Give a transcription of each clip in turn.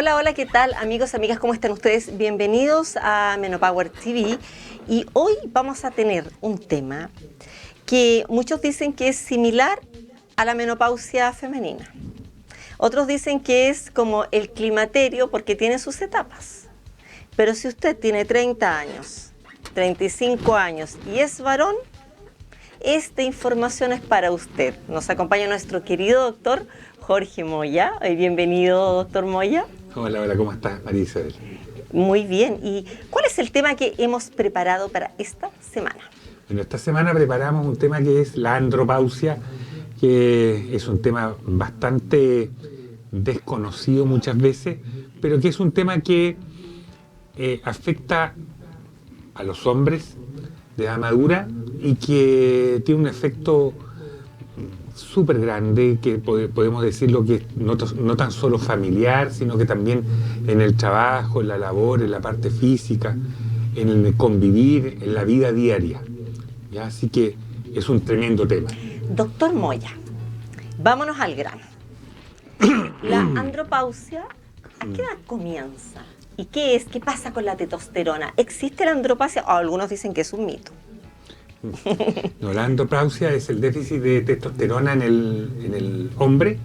Hola, hola, ¿qué tal? Amigos, amigas, ¿cómo están ustedes? Bienvenidos a Menopower TV. Y hoy vamos a tener un tema que muchos dicen que es similar a la menopausia femenina. Otros dicen que es como el climaterio porque tiene sus etapas. Pero si usted tiene 30 años, 35 años y es varón, esta información es para usted. Nos acompaña nuestro querido doctor Jorge Moya. Bienvenido, doctor Moya. Hola, hola, ¿cómo estás, María Isabel? Muy bien. ¿Y cuál es el tema que hemos preparado para esta semana? Bueno, esta semana preparamos un tema que es la andropausia, que es un tema bastante desconocido muchas veces, pero que es un tema que afecta a los hombres de edad madura y que tiene un efecto súper grande, que podemos decirlo que no tan solo familiar, sino que también en el trabajo, en la labor, en la parte física, en el convivir, en la vida diaria. ¿Ya? Así que es un tremendo tema. Doctor Moya, vámonos al grano. La andropausia, ¿a qué edad comienza? ¿Y qué es? ¿Qué pasa con la testosterona? ¿Existe la andropausia? O algunos dicen que es un mito. No, la andropausia es el déficit de testosterona en el hombre.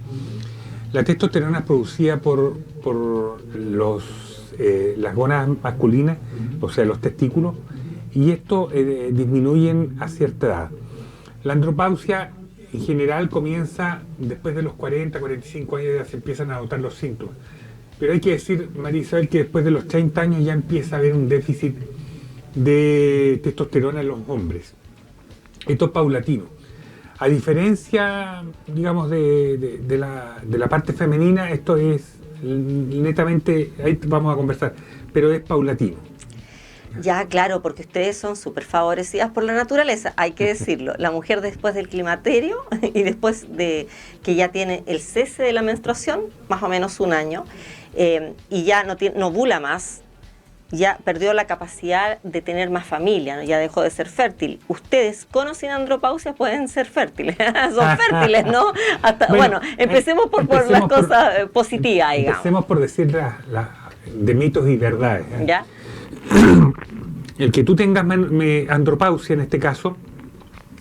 La testosterona es producida por las gónadas masculinas, o sea, los testículos, y esto disminuyen a cierta edad. La andropausia en general comienza después de los 40, 45 años, ya se empiezan a notar los síntomas. Pero hay que decir, María Isabel, que después de los 30 años ya empieza a haber un déficit de testosterona en los hombres. Esto es paulatino. A diferencia, digamos, de la parte femenina, esto es netamente, ahí vamos a conversar, pero es paulatino. Ya, claro, porque ustedes son súper favorecidas por la naturaleza, hay que decirlo. La mujer después del climaterio y después de que ya tiene el cese de la menstruación, más o menos un año, y ya no ovula más, ya perdió la capacidad de tener más familia, ¿no? Ya dejó de ser fértil. Ustedes con o sin andropausia pueden ser fértiles, son fértiles, ¿no? Bueno, empecemos por las cosas positivas, digamos. Empecemos por decir de mitos y verdades. ¿Ya? El que tú tengas andropausia en este caso,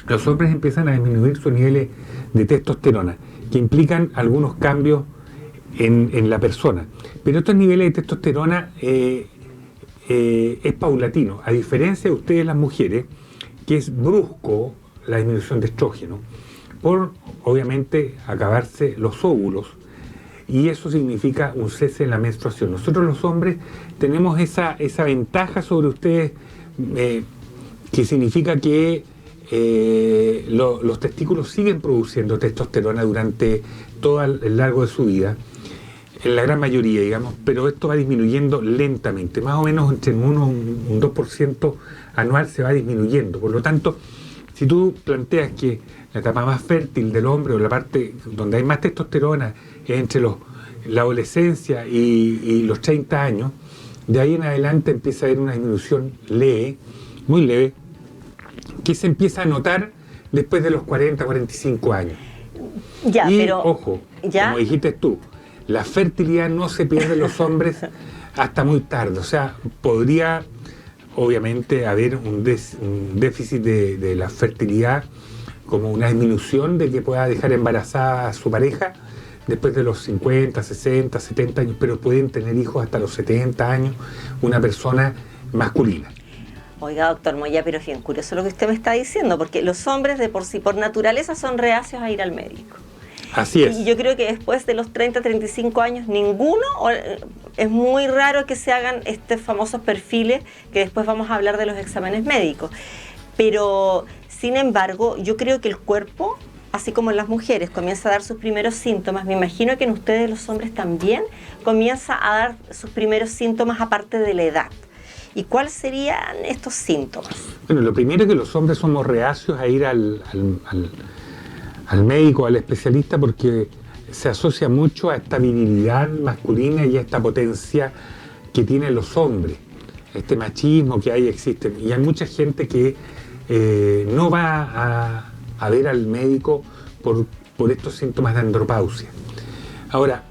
los hombres empiezan a disminuir sus niveles de testosterona, que implican algunos cambios en la persona. Pero estos niveles de testosterona es paulatino, a diferencia de ustedes las mujeres, que es brusco la disminución de estrógeno, por obviamente acabarse los óvulos, y eso significa un cese en la menstruación. Nosotros los hombres tenemos esa ventaja sobre ustedes, que significa que los testículos siguen produciendo testosterona durante todo el largo de su vida, en la gran mayoría, digamos, pero esto va disminuyendo lentamente, más o menos entre un 2% anual se va disminuyendo. Por lo tanto, si tú planteas que la etapa más fértil del hombre, o la parte donde hay más testosterona, es entre la adolescencia y los 30 años, de ahí en adelante empieza a haber una disminución leve, muy leve, que se empieza a notar después de los 40, 45 años. Ya, y, pero, ojo, ¿ya? Como dijiste tú, la fertilidad no se pierde en los hombres hasta muy tarde. O sea, podría obviamente haber un déficit de la fertilidad, como una disminución de que pueda dejar embarazada a su pareja después de los 50, 60, 70 años, pero pueden tener hijos hasta los 70 años, una persona masculina. Oiga, doctor Moya, pero es bien curioso lo que usted me está diciendo, porque los hombres de por sí, por naturaleza, son reacios a ir al médico. Así es. Y yo creo que después de los 30, 35 años, es muy raro que se hagan estos famosos perfiles, que después vamos a hablar de los exámenes médicos. Pero, sin embargo, yo creo que el cuerpo, así como en las mujeres, comienza a dar sus primeros síntomas. Me imagino que en ustedes, los hombres, también comienza a dar sus primeros síntomas aparte de la edad. ¿Y cuáles serían estos síntomas? Bueno, lo primero es que los hombres somos reacios a ir al médico, al especialista, porque se asocia mucho a esta virilidad masculina y a esta potencia que tienen los hombres, este machismo que existe. Y hay mucha gente que no va a ver al médico por estos síntomas de andropausia. Ahora,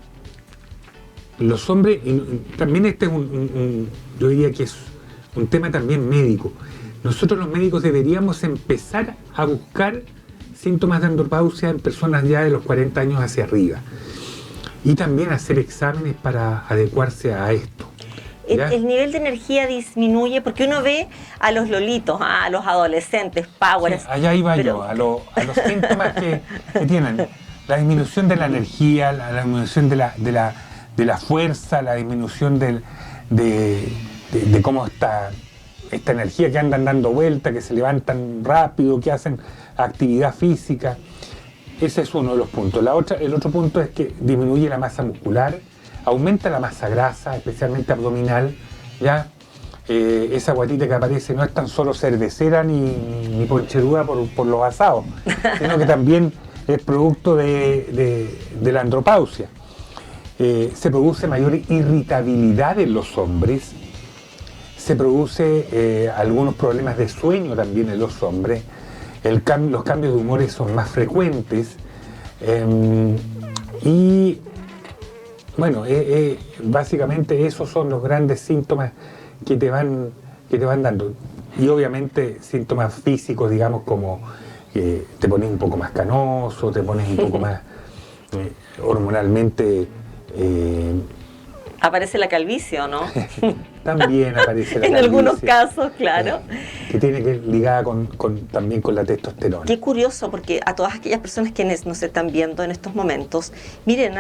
los hombres, y también este es yo diría que es un tema también médico. Nosotros los médicos deberíamos empezar a buscar síntomas de andropausia en personas ya de los 40 años hacia arriba. Y también hacer exámenes para adecuarse a esto. El nivel de energía disminuye porque uno ve a los lolitos, a los adolescentes, power. Sí, allá iba yo, a los síntomas que tienen. La disminución de la energía, la disminución de la fuerza, la disminución de cómo está esta energía, que andan dando vueltas, que se levantan rápido, que hacen actividad física. Ese es uno de los puntos. El otro punto es que disminuye la masa muscular, aumenta la masa grasa, especialmente abdominal, ¿ya? Esa guatita que aparece no es tan solo cervecera ni poncheruda por los asados, sino que también es producto de la andropausia. Se produce mayor irritabilidad en los hombres, se produce algunos problemas de sueño también en los hombres, los cambios de humores son más frecuentes, y bueno, básicamente esos son los grandes síntomas que te van dando. Y obviamente síntomas físicos, digamos, como te pones un poco más canoso, te pones un poco más hormonalmente... Aparece la calvicie, ¿o no? También aparece la calvicie. En algunos casos, claro. Que tiene que ligada también con la testosterona. Qué curioso, porque a todas aquellas personas que nos están viendo en estos momentos, miren,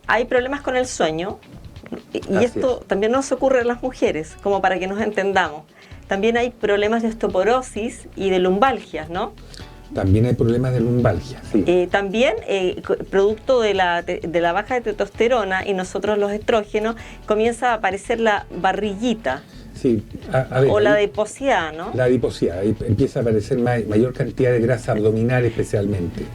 hay problemas con el sueño, y Así esto es. también nos ocurre a las mujeres, como para que nos entendamos. También hay problemas de osteoporosis y de lumbalgias, ¿no? También hay problemas de lumbalgia, sí. También, producto de la baja de testosterona y nosotros los estrógenos, comienza a aparecer la barriguita. Sí, a ver, o la adiposidad, ¿no? La adiposidad, ahí empieza a aparecer mayor cantidad de grasa abdominal especialmente,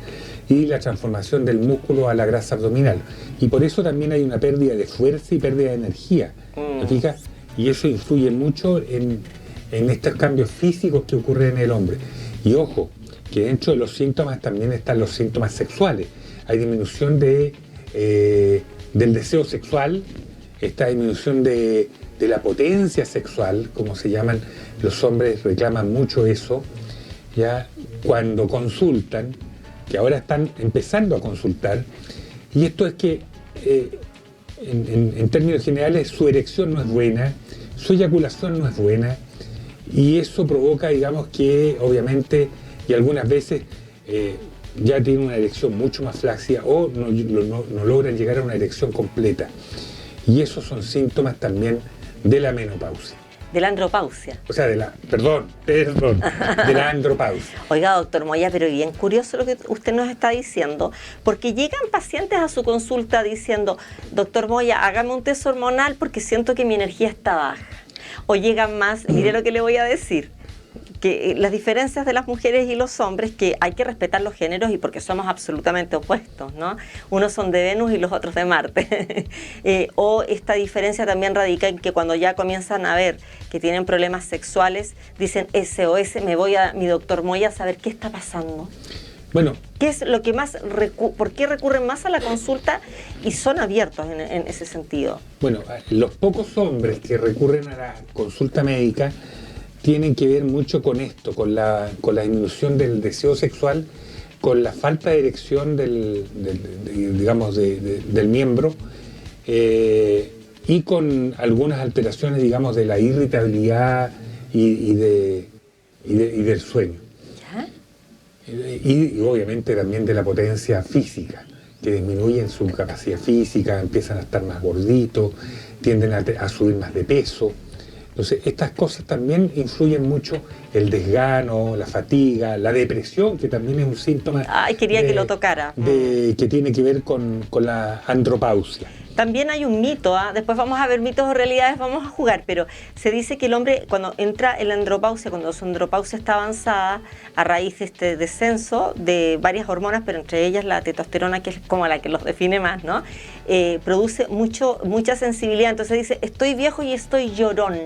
y la transformación del músculo a la grasa abdominal. Y por eso también hay una pérdida de fuerza y pérdida de energía, ¿te fijas? Y eso influye mucho en estos cambios físicos que ocurren en el hombre. Y ojo, que dentro de los síntomas también están los síntomas sexuales. Hay disminución del deseo sexual, esta disminución de la potencia sexual, como se llaman, los hombres reclaman mucho eso, ya cuando consultan, que ahora están empezando a consultar, y esto es que en términos generales su erección no es buena, su eyaculación no es buena, y eso provoca, digamos, que obviamente, y algunas veces ya tienen una erección mucho más flácida o no logran llegar a una erección completa. Y esos son síntomas también de la menopausia. De la andropausia. O sea, de la andropausia. Oiga, doctor Moya, pero bien curioso lo que usted nos está diciendo, porque llegan pacientes a su consulta diciendo, doctor Moya, hágame un test hormonal porque siento que mi energía está baja. O llegan más, mire lo que le voy a decir, que las diferencias de las mujeres y los hombres, que hay que respetar los géneros y porque somos absolutamente opuestos, ¿no? Unos son de Venus y los otros de Marte. O esta diferencia también radica en que cuando ya comienzan a ver que tienen problemas sexuales, dicen SOS, me voy a mi doctor Moya a saber qué está pasando. Bueno, ¿Qué es lo que más por qué recurren más a la consulta y son abiertos en ese sentido? Bueno, los pocos hombres que recurren a la consulta médica tienen que ver mucho con esto, con la disminución del deseo sexual, con la falta de erección del miembro, y con algunas alteraciones, digamos, de la irritabilidad y del sueño. ¿Ya? Y obviamente también de la potencia física, que disminuyen su capacidad física, empiezan a estar más gorditos, tienden a subir más de peso. Entonces, estas cosas también influyen mucho, el desgano, la fatiga, la depresión, que también es un síntoma... Ay, quería que lo tocara. Que tiene que ver con la andropausia. También hay un mito, después vamos a ver mitos o realidades, vamos a jugar, pero se dice que el hombre cuando entra en la andropausia, cuando su andropausia está avanzada, a raíz de este descenso de varias hormonas, pero entre ellas la testosterona, que es como la que los define más, ¿no? Produce mucha sensibilidad, entonces dice, estoy viejo y estoy llorón.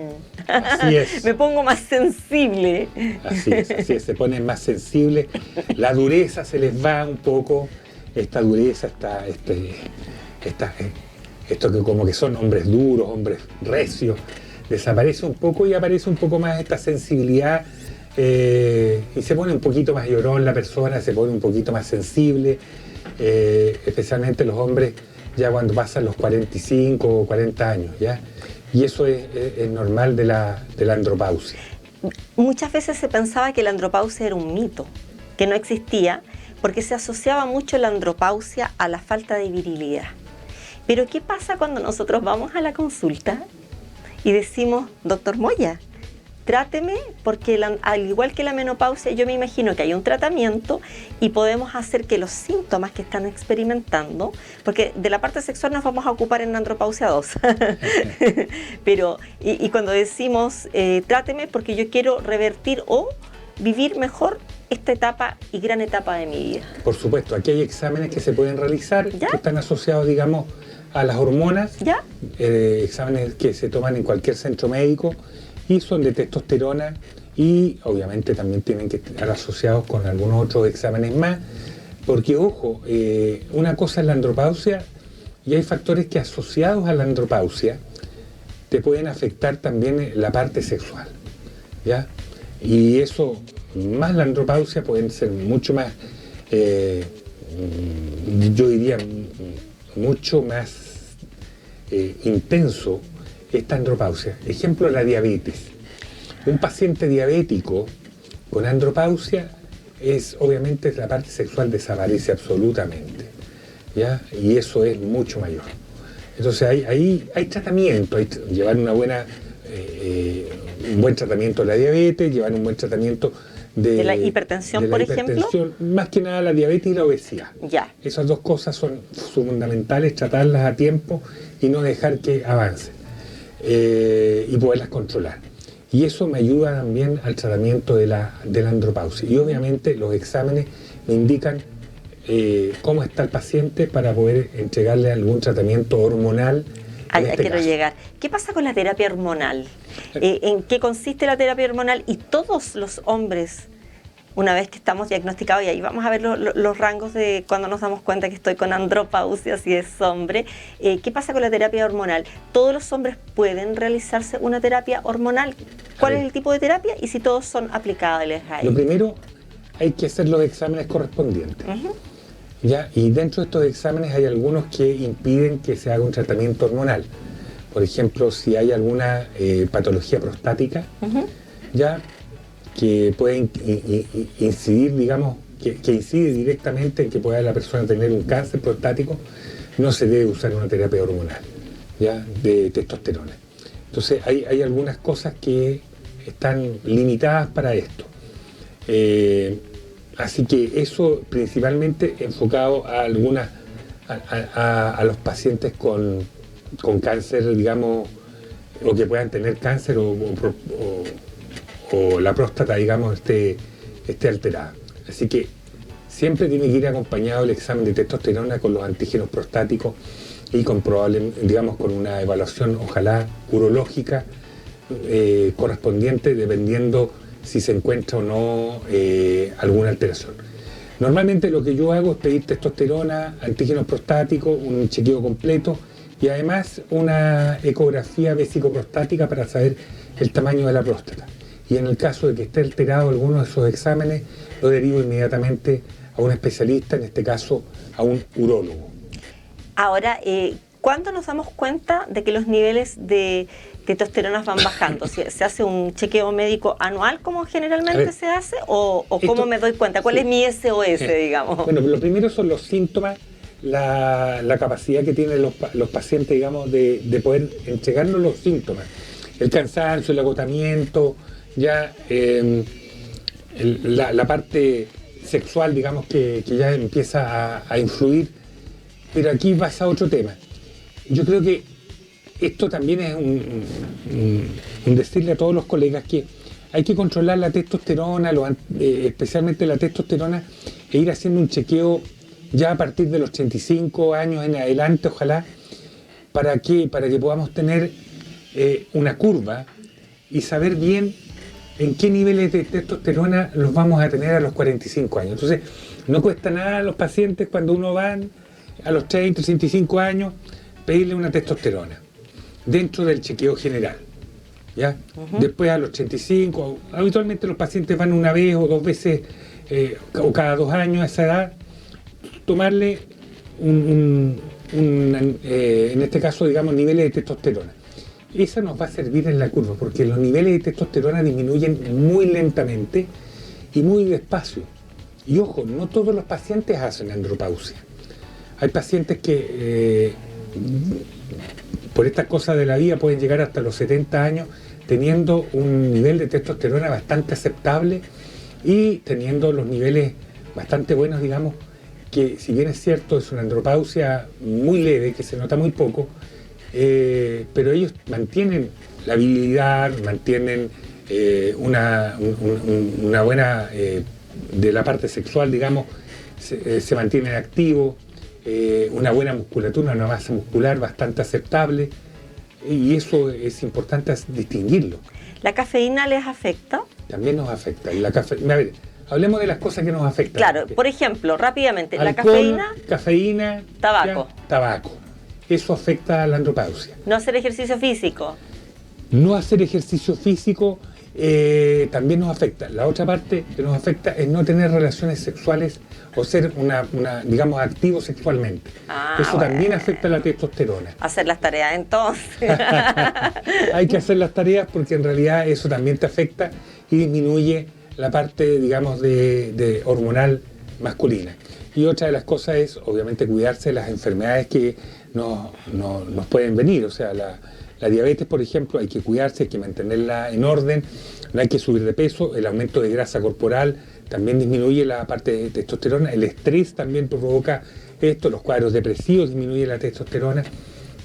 Así es. Me pongo más sensible. Así es, se ponen más sensibles, la dureza se les va un poco, esta dureza, esto que como que son hombres duros, hombres recios, desaparece un poco y aparece un poco más esta sensibilidad y se pone un poquito más llorón la persona, se pone un poquito más sensible, especialmente los hombres ya cuando pasan los 45 o 40 años, ¿ya? Y eso es normal de la andropausia. Muchas veces se pensaba que la andropausia era un mito, que no existía, porque se asociaba mucho la andropausia a la falta de virilidad. Pero ¿qué pasa cuando nosotros vamos a la consulta y decimos, doctor Moya, tráteme, porque al igual que la menopausia, yo me imagino que hay un tratamiento y podemos hacer que los síntomas que están experimentando, porque de la parte sexual nos vamos a ocupar en la andropausia 2, pero y cuando decimos, tráteme porque yo quiero revertir o vivir mejor esta etapa y gran etapa de mi vida. Por supuesto, aquí hay exámenes que se pueden realizar, ¿Ya? que están asociados, digamos, a las hormonas, ¿Ya? Exámenes que se toman en cualquier centro médico y son de testosterona y obviamente también tienen que estar asociados con algunos otros exámenes más, porque ojo, una cosa es la andropausia y hay factores que asociados a la andropausia te pueden afectar también la parte sexual, ¿ya? Y eso, más la andropausia, pueden ser mucho más, yo diría, mucho más intenso esta andropausia. Ejemplo, la diabetes. Un paciente diabético con andropausia obviamente la parte sexual desaparece absolutamente, ¿ya? Y eso es mucho mayor. Entonces hay tratamiento, llevar un buen tratamiento de la diabetes, llevar un buen tratamiento de la hipertensión, por ejemplo. Más que nada la diabetes y la obesidad. Ya. Esas dos cosas son fundamentales, tratarlas a tiempo y no dejar que avancen y poderlas controlar. Y eso me ayuda también al tratamiento de la andropausia. Y obviamente los exámenes me indican cómo está el paciente para poder entregarle algún tratamiento hormonal. Quiero llegar. ¿Qué pasa con la terapia hormonal? ¿En qué consiste la terapia hormonal? Y todos los hombres, una vez que estamos diagnosticados, y ahí vamos a ver los rangos de cuando nos damos cuenta que estoy con andropausia, si es hombre, ¿qué pasa con la terapia hormonal? ¿Todos los hombres pueden realizarse una terapia hormonal? ¿Cuál es el tipo de terapia? Y si todos son aplicables a ello. Lo primero, hay que hacer los exámenes correspondientes. ¿Ya? Y dentro de estos exámenes hay algunos que impiden que se haga un tratamiento hormonal. Por ejemplo, si hay alguna patología prostática, ya que puede incidir, digamos, que incide directamente en que pueda la persona tener un cáncer prostático, no se debe usar una terapia hormonal, ¿ya? De testosterona. Entonces hay algunas cosas que están limitadas para esto. Así que eso principalmente enfocado a a los pacientes con cáncer, digamos, o que puedan tener cáncer o la próstata, digamos, esté alterada. Así que siempre tiene que ir acompañado el examen de testosterona con los antígenos prostáticos y con con una evaluación, ojalá, urológica correspondiente, dependiendo si se encuentra o no alguna alteración. Normalmente lo que yo hago es pedir testosterona, antígenos prostáticos, un chequeo completo y además una ecografía vesicoprostática para saber el tamaño de la próstata. Y en el caso de que esté alterado alguno de esos exámenes, lo derivo inmediatamente a un especialista, en este caso a un urólogo. Ahora, ¿cuándo nos damos cuenta de que los niveles de testosterona van bajando? ¿Se hace un chequeo médico anual como generalmente se hace? ¿O cómo me doy cuenta? ¿Cuál es mi SOS, digamos? Bueno, lo primero son los síntomas, la capacidad que tienen los pacientes, digamos, de poder entregarnos los síntomas. El cansancio, el agotamiento, ya la parte sexual, digamos, que ya empieza a influir. Pero aquí pasa a otro tema. Yo creo que esto también es un decirle a todos los colegas que hay que controlar la testosterona, especialmente la testosterona, e ir haciendo un chequeo ya a partir de los 35 años en adelante, ojalá, para que podamos tener una curva y saber bien en qué niveles de testosterona los vamos a tener a los 45 años. Entonces, no cuesta nada a los pacientes cuando uno va a los 30, 35 años, pedirle una testosterona dentro del chequeo general. ¿Ya? Después a los 35, habitualmente los pacientes van una vez o dos veces o cada 2 años a esa edad, tomarle en este caso, digamos, niveles de testosterona. Esa nos va a servir en la curva, porque los niveles de testosterona disminuyen muy lentamente y muy despacio. Y ojo, no todos los pacientes hacen andropausia. Hay pacientes que por estas cosas de la vida pueden llegar hasta los 70 años teniendo un nivel de testosterona bastante aceptable y teniendo los niveles bastante buenos, digamos, que si bien es cierto es una andropausia muy leve, que se nota muy poco, pero ellos mantienen la virilidad, mantienen una buena, de la parte sexual, digamos, se mantienen activos, una buena musculatura, una masa muscular bastante aceptable, y eso es importante distinguirlo. ¿La cafeína les afecta? También nos afecta. Y a ver, hablemos de las cosas que nos afectan. Claro, por ejemplo, rápidamente, alcohol, la cafeína, tabaco. Tabaco. Eso afecta a la andropausia. No hacer ejercicio físico. No hacer ejercicio físico también nos afecta. La otra parte que nos afecta es no tener relaciones sexuales o ser digamos, activo sexualmente. Eso bueno, también afecta a la testosterona. Hacer las tareas entonces. Hay que hacer las tareas porque en realidad eso también te afecta y disminuye la parte, digamos, de hormonal masculina. Y otra de las cosas es, obviamente, cuidarse de las enfermedades que nos pueden venir. O sea, la diabetes, por ejemplo, hay que cuidarse, hay que mantenerla en orden, no hay que subir de peso, el aumento de grasa corporal también disminuye la parte de testosterona, el estrés también provoca esto, los cuadros depresivos disminuye la testosterona,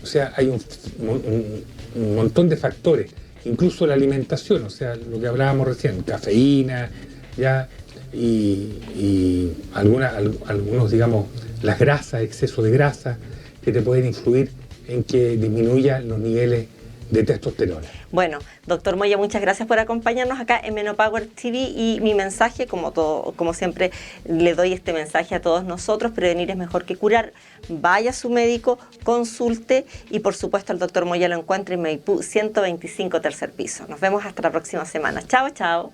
o sea, hay un montón de factores, incluso la alimentación, o sea, lo que hablábamos recién, cafeína, ya, y algunos, digamos, las grasas, exceso de grasa, que te pueden influir en que disminuya los niveles de testosterona. Bueno, doctor Moya, muchas gracias por acompañarnos acá en Menopower TV y mi mensaje, como siempre, le doy este mensaje a todos nosotros: prevenir es mejor que curar. Vaya a su médico, consulte y por supuesto al doctor Moya lo encuentre en Maipú 125, tercer piso. Nos vemos hasta la próxima semana. Chao, chao.